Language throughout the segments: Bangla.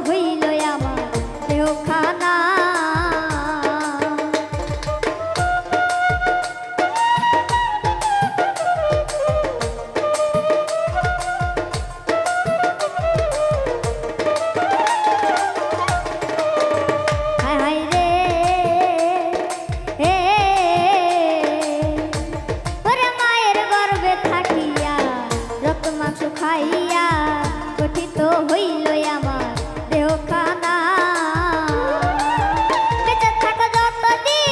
হইল আমার দেহখানা। খাইয়া গঠিত হইল আমার দেহখানা। বেঁচে থাকো যতদিন,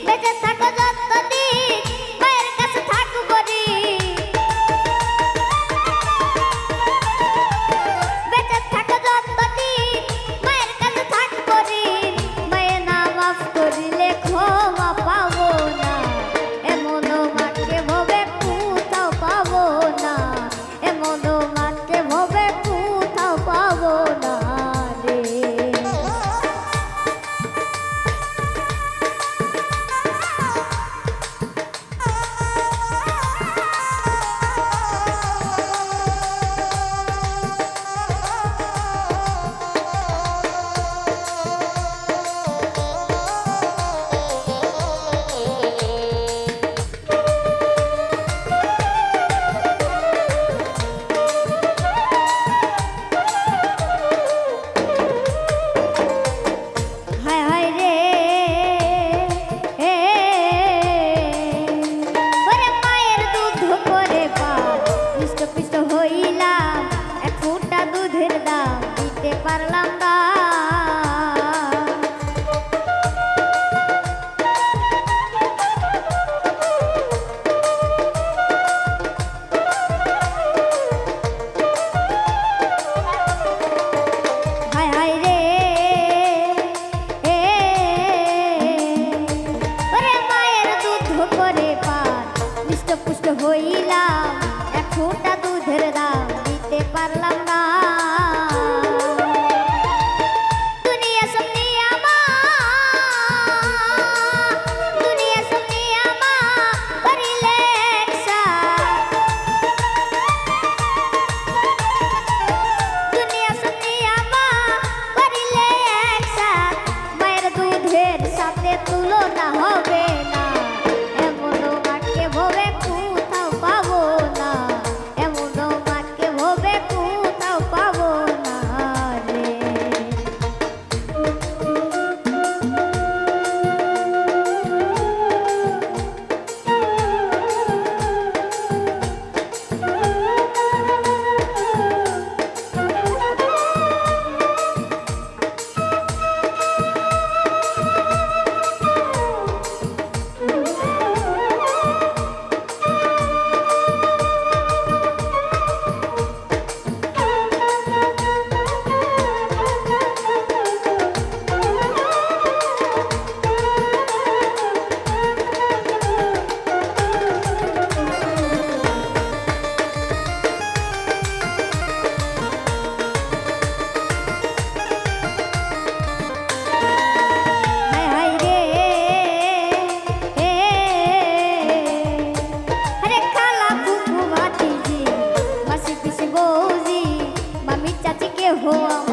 বেঁচে থাকো যতদিন, মায়ের কাছে থাকবো রে। বেঁচে থাকো যতদিন, মায়ের কাছে থাকবো রে। মায়ের না মাফ করিলে ক্ষমা পাবো না, এমন মাকে ভবে পাবো না, এমন মাকে ভবে কোথাও পাবো না রে। পারলাম না হায় হায় রে, ওরে মায়ের দুধ করে পান মিষ্ট পুষ্ট হইলাম, এক ফোঁটা দুধের দাম দিতে পারলাম না। তুলনা হবে না, এমন মাকে ভবে কোথাও পাবো না, এমন মাকে ভবে কোথাও পাবো না রে। हो